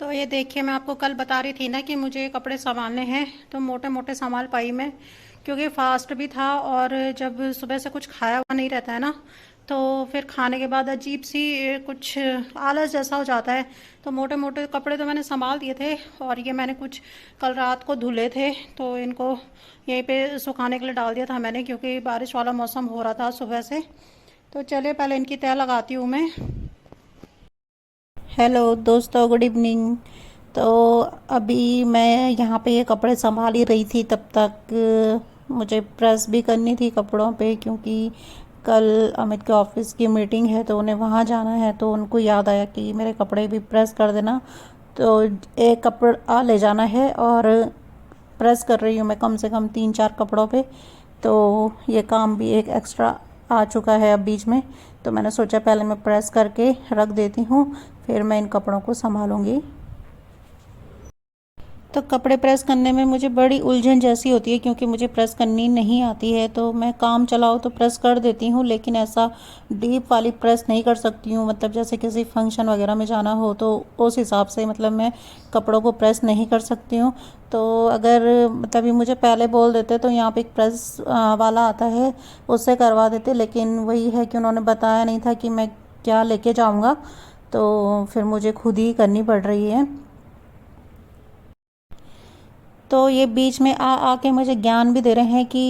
तो ये देखिए, मैं आपको कल बता रही थी ना कि मुझे कपड़े संभालने हैं, तो मोटे मोटे संभाल पाई मैं, क्योंकि फास्ट भी था और जब सुबह से कुछ खाया हुआ नहीं रहता है ना, तो फिर खाने के बाद अजीब सी कुछ आलस जैसा हो जाता है। तो मोटे मोटे कपड़े तो मैंने संभाल दिए थे, और ये मैंने कुछ कल रात को धुले थे, तो इनको यहीं पे सुखाने के लिए डाल दिया था मैंने, क्योंकि बारिश वाला मौसम हो रहा था सुबह से। तो चलिए पहले इनकी तह लगाती हूँ मैं। हेलो दोस्तों, गुड इवनिंग। तो अभी मैं यहाँ पे ये कपड़े संभाल ही रही थी, तब तक मुझे प्रेस भी करनी थी कपड़ों पे, क्योंकि कल अमित के ऑफिस की मीटिंग है तो उन्हें वहाँ जाना है। तो उनको याद आया कि मेरे कपड़े भी प्रेस कर देना। तो एक कपड़ा ले जाना है और प्रेस कर रही हूँ मैं कम से कम 3-4 कपड़ों पे। तो ये काम भी एक एक्स्ट्रा आ चुका है अब बीच में। तो मैंने सोचा पहले मैं प्रेस करके रख देती हूँ, फिर मैं इन कपड़ों को संभालूंगी। तो कपड़े प्रेस करने में मुझे बड़ी उलझन जैसी होती है, क्योंकि मुझे प्रेस करनी नहीं आती है। तो मैं काम चलाओ तो प्रेस कर देती हूँ, लेकिन ऐसा डीप वाली प्रेस नहीं कर सकती हूँ। मतलब जैसे किसी फंक्शन वगैरह में जाना हो तो उस हिसाब से मतलब मैं कपड़ों को प्रेस नहीं कर सकती हूँ। तो अगर मतलब ये मुझे पहले बोल देते तो यहाँ पे एक प्रेस वाला आता है, उससे करवा देते। लेकिन वही है कि उन्होंने बताया नहीं था कि मैं क्या लेके जाऊँगा, तो फिर मुझे खुद ही करनी पड़ रही है। तो ये बीच में आ आके मुझे ज्ञान भी दे रहे हैं कि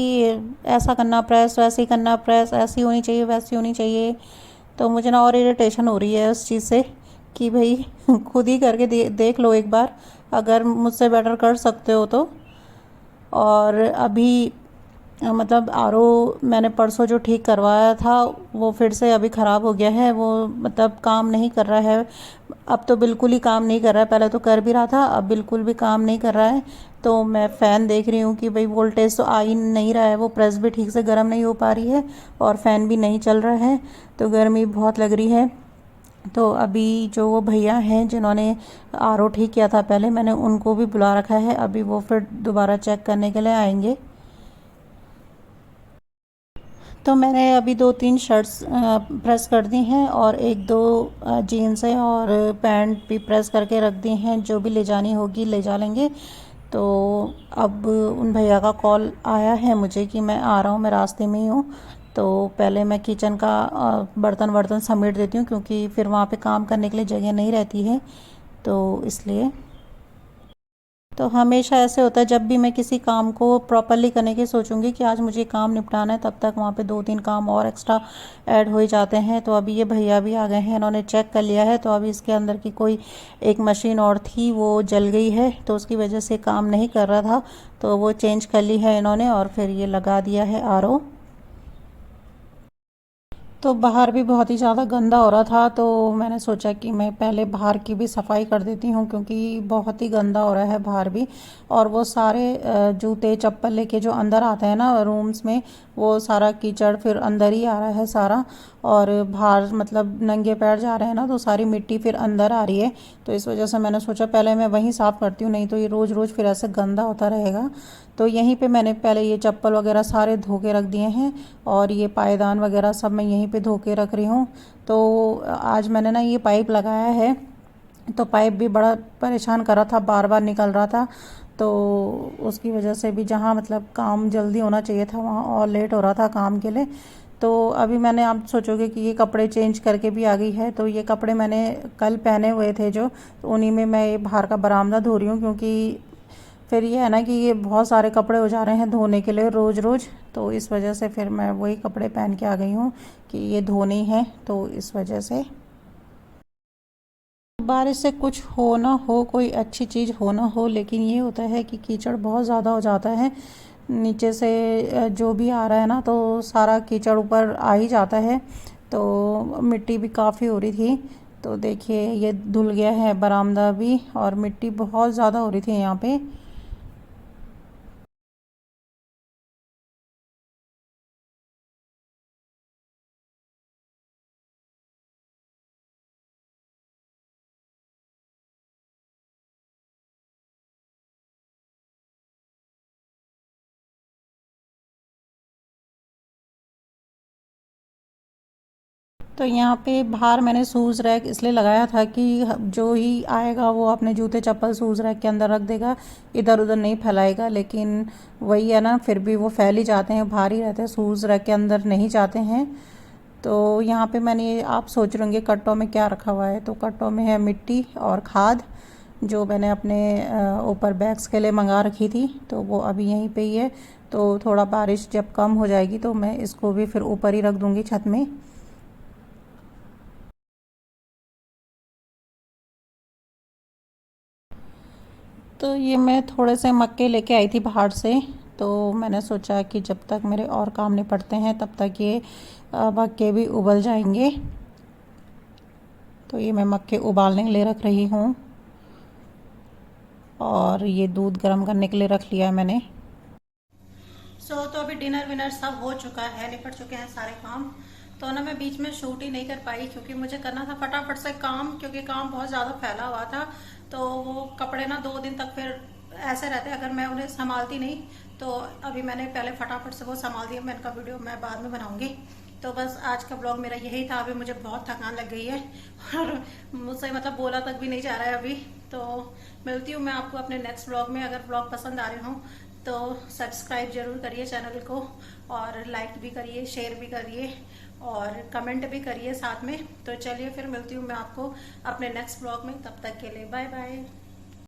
ऐसा करना प्रेस, वैसे ही करना प्रेस, ऐसी होनी चाहिए, वैसी होनी चाहिए। तो मुझे ना और इरिटेशन हो रही है उस चीज़ से कि भाई खुद ही करके देख लो एक बार, अगर मुझसे बेटर कर सकते हो तो। और अभी मतलब आरओ मैंने परसों जो ठीक करवाया था, वो फिर से अभी ख़राब हो गया है। वो मतलब काम नहीं कर रहा है, अब तो बिल्कुल ही काम नहीं कर रहा है। पहले तो कर भी रहा था, अब बिल्कुल भी काम नहीं कर रहा है। तो मैं फ़ैन देख रही हूँ कि भाई वोल्टेज तो आ ही नहीं रहा है, वो प्रेस भी ठीक से गर्म नहीं हो पा रही है और फ़ैन भी नहीं चल रहा है, तो गर्मी बहुत लग रही है। तो अभी जो वो भैया हैं जिन्होंने आरओ ठीक किया था पहले, मैंने उनको भी बुला रखा है। अभी वो फिर दोबारा चेक करने के लिए आएंगे। तो मैंने अभी 2-3 शर्ट्स प्रेस कर दी हैं, और एक दो जीन्स है और पैंट भी प्रेस करके रख दी हैं। जो भी ले जानी होगी ले जा लेंगे। तो अब उन भैया का कॉल आया है मुझे कि मैं आ रहा हूँ, मैं रास्ते में ही हूँ। तो पहले मैं किचन का बर्तन वर्तन समेट देती हूँ, क्योंकि फिर वहाँ पे काम करने के लिए जगह नहीं रहती है, तो इसलिए। तो हमेशा ऐसे होता है, जब भी मैं किसी काम को प्रॉपरली करने की सोचूंगी कि आज मुझे काम निपटाना है, तब तक वहाँ पे 2-3 काम और एक्स्ट्रा ऐड हो ही जाते हैं। तो अभी ये भैया भी आ गए हैं, इन्होंने चेक कर लिया है। तो अभी इसके अंदर की कोई एक मशीन और थी, वो जल गई है, तो उसकी वजह से काम नहीं कर रहा था। तो वो चेंज कर ली है इन्होंने, और फिर ये लगा दिया है आरओ। तो बाहर भी बहुत ही ज़्यादा गंदा हो रहा था, तो मैंने सोचा कि मैं पहले बाहर की भी सफाई कर देती हूँ, क्योंकि बहुत ही गंदा हो रहा है बाहर भी। और वो सारे जूते चप्पल लेके जो अंदर आते हैं ना रूम्स में, वो सारा कीचड़ फिर अंदर ही आ रहा है सारा। और बाहर मतलब नंगे पैर जा रहे हैं ना, तो सारी मिट्टी फिर अंदर आ रही है। तो इस वजह से मैंने सोचा पहले मैं वहीं साफ़ करती हूँ, नहीं तो ये रोज़ रोज़ फिर ऐसे गंदा होता रहेगा। तो यहीं पे मैंने पहले ये चप्पल वगैरह सारे धो के रख दिए हैं, और ये पायदान वगैरह सब मैं यहीं पे धो के रख रही हूँ। तो आज मैंने ना ये पाइप लगाया है, तो पाइप भी बड़ा परेशान कर रहा था, बार बार निकल रहा था। तो उसकी वजह से भी जहाँ मतलब काम जल्दी होना चाहिए था, वहाँ और लेट हो रहा था काम के लिए। तो अभी मैंने, आप सोचोगे कि ये कपड़े चेंज करके भी आ गई है, तो ये कपड़े मैंने कल पहने हुए थे जो, तो उन्हीं में मैं ये बाहर का बरामदा धो रही हूँ, क्योंकि फिर ये है ना कि ये बहुत सारे कपड़े हो जा रहे हैं धोने के लिए रोज़ रोज़। तो इस वजह से फिर मैं वही कपड़े पहन के आ गई हूँ कि ये धोने ही हैं, तो इस वजह से। बारिश से कुछ हो ना हो, कोई अच्छी चीज़ हो ना हो, लेकिन ये होता है कि कीचड़ बहुत ज़्यादा हो जाता है नीचे से। जो भी आ रहा है ना, तो सारा कीचड़ ऊपर आ ही जाता है। तो मिट्टी भी काफ़ी हो रही थी। तो देखिए ये धुल गया है बरामदा भी, और मिट्टी बहुत ज़्यादा हो रही थी यहाँ पे। तो यहाँ पे बाहर मैंने शूज़ रैक इसलिए लगाया था कि जो ही आएगा वो अपने जूते चप्पल शूज़ रैक के अंदर रख देगा, इधर उधर नहीं फैलाएगा। लेकिन वही है ना, फिर भी वो फैल ही जाते हैं, भारी रहते हैं, शूज़ रैक के अंदर नहीं जाते हैं। तो यहाँ पे मैंने, आप सोच रहे होंगे कट्टों में क्या रखा हुआ है, तो कट्टों में है मिट्टी और खाद, जो मैंने अपने ऊपर बैग्स के लिए मंगा रखी थी, तो वो अभी यहीं पे ही है। तो थोड़ा बारिश जब कम हो जाएगी तो मैं इसको भी फिर ऊपर ही रख दूँगी छत में। तो ये मैं थोड़े से मक्के लेके आई थी बाहर से, तो मैंने सोचा कि जब तक मेरे और काम निपटते हैं तब तक ये मक्के भी उबल जाएंगे। तो ये मैं मक्के उबालने के लिए रख रही हूँ, और ये दूध गर्म करने के लिए रख लिया है मैंने। तो अभी डिनर विनर सब हो चुका है, निपट चुके हैं सारे काम। तो ना मैं बीच में शूट ही नहीं कर पाई क्योंकि मुझे करना था फटाफट से काम, क्योंकि काम बहुत ज़्यादा फैला हुआ था। तो वो कपड़े ना 2 दिन तक फिर ऐसे रहते अगर मैं उन्हें संभालती नहीं। तो अभी मैंने पहले फटाफट से वो संभाल दिया, मैंने कहा वीडियो मैं बाद में बनाऊंगी। तो बस आज का ब्लॉग मेरा यही था। अभी मुझे बहुत थकान लग गई है और मुझसे मतलब बोला तक भी नहीं जा रहा है अभी। तो मिलती हूँ मैं आपको अपने नेक्स्ट ब्लॉग में। अगर ब्लॉग पसंद आ रहे हों तो सब्सक्राइब जरूर करिए चैनल को, और लाइक भी करिए, शेयर भी करिए, और कमेंट भी करिए साथ में। तो चलिए फिर मिलती हूँ मैं आपको अपने नेक्स्ट ब्लॉग में, तब तक के लिए बाय बाय।